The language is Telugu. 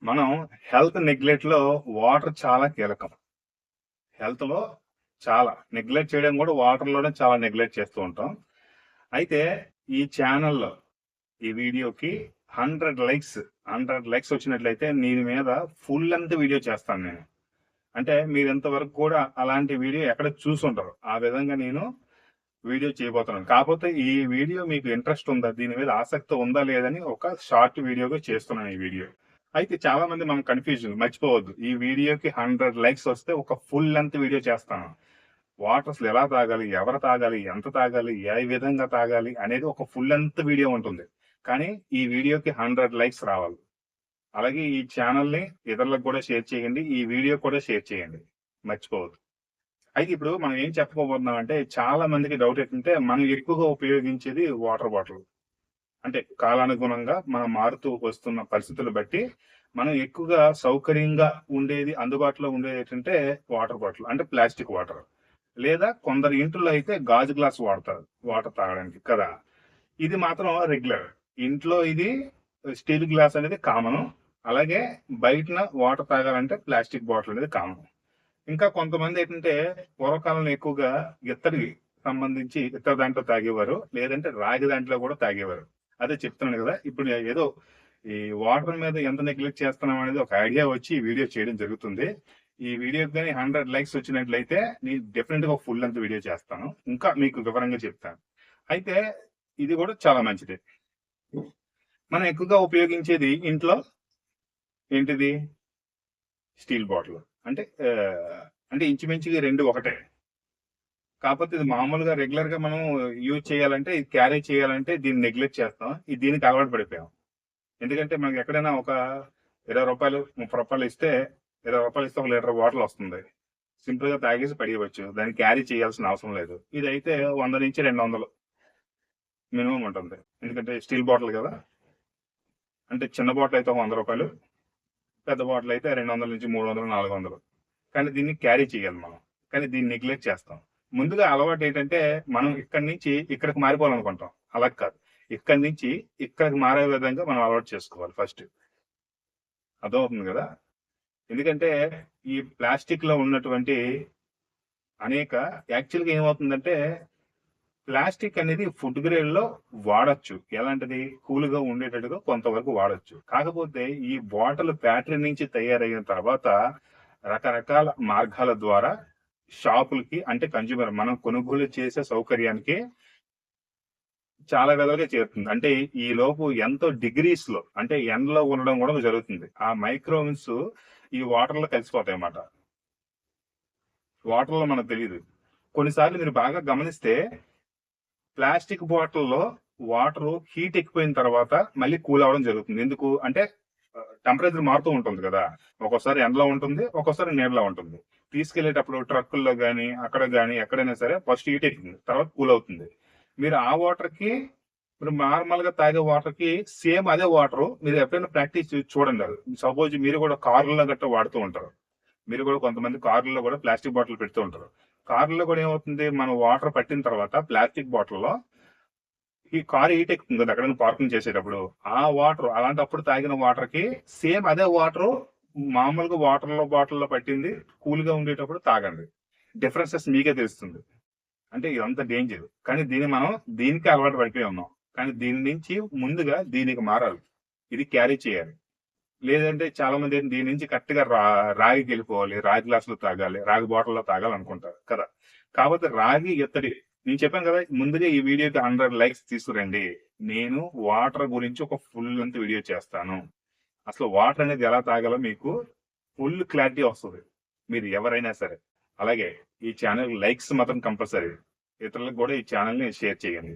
మనం హెల్త్ నెగ్లెక్ట్ లో వాటర్ చాలా కీలకం. హెల్త్ లో చాలా నెగ్లెక్ట్ చేయడం కూడా వాటర్ లోనే చాలా నెగ్లెక్ట్ చేస్తూ ఉంటాం. అయితే ఈ ఛానల్లో ఈ వీడియోకి 100 లైక్స్ వచ్చినట్లయితే దీని మీద ఫుల్ లెంత్ వీడియో చేస్తాను నేను. అంటే మీరు ఇంతవరకు కూడా అలాంటి వీడియో ఎక్కడ చూసుంటారు. ఆ విధంగా నేను వీడియో చేయబోతున్నాను. కాకపోతే ఈ వీడియో మీకు ఇంట్రెస్ట్ ఉందా, దీని మీద ఆసక్తి ఉందా లేదని ఒక షార్ట్ వీడియోగా చేస్తున్నాను ఈ వీడియో. అయితే చాలా మంది మనం కన్ఫ్యూజన్ మర్చిపోవద్దు. ఈ వీడియోకి 100 లైక్స్ వస్తే ఒక ఫుల్ లెంత్ వీడియో చేస్తాను. వాటర్ అసలు ఎలా తాగాలి, ఎవరు తాగాలి, ఎంత తాగాలి, ఏ విధంగా తాగాలి అనేది ఒక ఫుల్ లెంత్ వీడియో ఉంటుంది. కానీ ఈ వీడియోకి 100 లైక్స్ రావాలి. అలాగే ఈ ఛానల్ని ఇతరులకు కూడా షేర్ చేయండి. ఈ వీడియో కూడా షేర్ చేయండి, మర్చిపోవద్దు. అయితే ఇప్పుడు మనం ఏం చెప్పుకోబోతున్నాం అంటే, చాలా మందికి డౌట్ ఏంటంటే మనం ఎక్కువగా ఉపయోగించేది వాటర్ బాటిల్. అంటే కాలానుగుణంగా మనం మారుతూ వస్తున్న పరిస్థితులు బట్టి మనం ఎక్కువగా సౌకర్యంగా ఉండేది, అందుబాటులో ఉండేది ఏంటంటే వాటర్ బాటిల్, అంటే ప్లాస్టిక్ వాటర్. లేదా కొందరు ఇంట్లో అయితే గాజు గ్లాస్ వాడతారు వాటర్ తాగడానికి కదా. ఇది మాత్రం రెగ్యులర్. ఇంట్లో ఇది స్టీల్ గ్లాస్ అనేది కామన్. అలాగే బయటన వాటర్ తాగాలంటే ప్లాస్టిక్ బాటిల్ అనేది కామన్. ఇంకా కొంతమంది ఏంటంటే పూర్వకాలంలో ఎక్కువగా ఇత్తడికి సంబంధించి ఇతర దాంట్లో తాగేవారు, లేదంటే రాగి దాంట్లో కూడా తాగేవారు. అదే చెప్తున్నాను కదా, ఇప్పుడు ఏదో ఈ వాటర్ మీద ఎంత నెగ్లెక్ట్ చేస్తున్నాం అనేది ఒక ఐడియా వచ్చి ఈ వీడియో చేయడం జరుగుతుంది. ఈ వీడియోకి కానీ 100 లైక్స్ వచ్చినట్లయితే నేను డెఫినెట్ గా ఫుల్ లెంత్ వీడియో చేస్తాను, ఇంకా మీకు వివరంగా చెప్తాను. అయితే ఇది కూడా చాలా మంచిది. మనం ఎక్కువగా ఉపయోగించేది ఇంట్లో ఏంటిది, స్టీల్ బాటిల్. అంటే అంటే ఇంచుమించుగా రెండు ఒకటే. కాకపోతే ఇది మామూలుగా రెగ్యులర్ గా మనం యూజ్ చేయాలంటే, ఇది క్యారీ చేయాలంటే దీన్ని నెగ్లెక్ట్ చేస్తాం. ఇది దీనికి అలవాటు పడిపోయాం. ఎందుకంటే మనకి ఎక్కడైనా ఒక 20 రూపాయలు 30 రూపాయలు ఇస్తే 20 రూపాయలు ఇస్తే 1 లీటర్ వాటర్ వస్తుంది. సింపుల్ గా తాగేసి పడియవచ్చు, దాన్ని క్యారీ చేయాల్సిన అవసరం లేదు. ఇది అయితే 100 నుంచి 200 మినిమం ఉంటుంది. ఎందుకంటే స్టీల్ బాటిల్ కదా. అంటే చిన్న బాటిల్ అయితే 100 రూపాయలు, పెద్ద బాటిల్ అయితే 200 నుంచి 300 400. కానీ దీన్ని క్యారీ చేయాలి మనం, కానీ దీన్ని నెగ్లెక్ట్ చేస్తాం. ముందుగా అలవాటు ఏంటంటే మనం ఇక్కడి నుంచి ఇక్కడికి మారిపోవాలనుకుంటాం. అలా కాదు, ఇక్కడి నుంచి ఇక్కడికి మారే విధంగా మనం అలవాటు చేసుకోవాలి ఫస్ట్. అర్థమవుతుంది కదా. ఎందుకంటే ఈ ప్లాస్టిక్ లో ఉన్నటువంటి అనేక యాక్చువల్గా ఏమవుతుందంటే, ప్లాస్టిక్ అనేది ఫుడ్ గ్రేడ్ లో వాడచ్చు. ఎలాంటిది, కూల్ గా ఉండేటట్టుగా కొంతవరకు వాడచ్చు. కాకపోతే ఈ బాటిల్ బ్యాటరీ నుంచి తయారైన తర్వాత రకరకాల మార్గాల ద్వారా షాపులకి, అంటే కన్జ్యూమర్ మనం కొనుగోలు చేసే సౌకర్యానికి చాలా విధాలుగా చేరుతుంది. అంటే ఈ లోపు ఎంతో డిగ్రీస్ లో, అంటే ఎండలో ఉండడం కూడా జరుగుతుంది. ఆ మైక్రోవెన్స్ ఈ వాటర్ లో కలిసిపోతాయి అన్నమాట. వాటర్ లో మనకు తెలియదు. కొన్నిసార్లు మీరు బాగా గమనిస్తే ప్లాస్టిక్ బాటిల్లో వాటర్ హీట్ ఎక్కిపోయిన తర్వాత మళ్ళీ కూల్ అవ్వడం జరుగుతుంది. ఎందుకు అంటే టెంపరేచర్ మారుతూ ఉంటుంది కదా. ఒక్కోసారి ఎండలో ఉంటుంది, ఒక్కోసారి నీడలో ఉంటుంది. తీసుకెళ్లేటప్పుడు ట్రక్కుల్లో గానీ అక్కడ గానీ ఎక్కడైనా సరే ఫస్ట్ హీట్ ఎక్కింది, తర్వాత కూల్ అవుతుంది. మీరు ఆ వాటర్ కి, మీరు నార్మల్ గా తాగే వాటర్ కి సేమ్ అదే వాటర్ మీరు ఎప్పుడైనా ప్రాక్టీస్ చూడండి. సపోజ్ మీరు కూడా కారులో గట్రా వాడుతూ ఉంటారు. మీరు కూడా కొంతమంది కారుల్లో కూడా ప్లాస్టిక్ బాటిల్ పెడుతూ ఉంటారు. కారులో కూడా ఏమవుతుంది, మనం వాటర్ పట్టిన తర్వాత ప్లాస్టిక్ బాటిల్లో ఈ కారు హీట్ ఎక్కుతుంది కదా ఎక్కడైనా పార్కింగ్ చేసేటప్పుడు. ఆ వాటర్ అలాంటప్పుడు తాగిన వాటర్ కి సేమ్ అదే వాటర్ మామూలుగా వాటర్ లో బాటిల్లో పట్టింది కూల్ గా ఉండేటప్పుడు తాగండి. డిఫరెన్సెస్ మీకే తెలుస్తుంది. అంటే ఇదంతా డేంజర్. కానీ మనం దీనికి అలవాటు పడిపోయి ఉన్నాం. కానీ దీని నుంచి ముందుగా దీనికి మారాలి, ఇది క్యారీ చేయాలి. లేదంటే చాలా మంది దీని నుంచి కరెక్ట్ గా రాగికి వెళ్ళిపోవాలి, రాగి గ్లాస్ లో తాగాలి, రాగి బాటిల్లో తాగాలి అనుకుంటారు కదా. కాకపోతే రాగి ఇత్తడి, నేను చెప్పాను కదా ముందుగా ఈ వీడియోకి 100 లైక్స్ తీసుకురండి. నేను వాటర్ గురించి ఒక ఫుల్ లెంత్ వీడియో చేస్తాను. అసలు వాటర్ అనేది ఎలా తాగాలో మీకు ఫుల్ క్లారిటీ వస్తుంది, మీరు ఎవరైనా సరే. అలాగే ఈ ఛానల్ లైక్స్ మాత్రం కంపల్సరీ. ఇతరులకు కూడా ఈ ఛానల్ ని షేర్ చేయండి.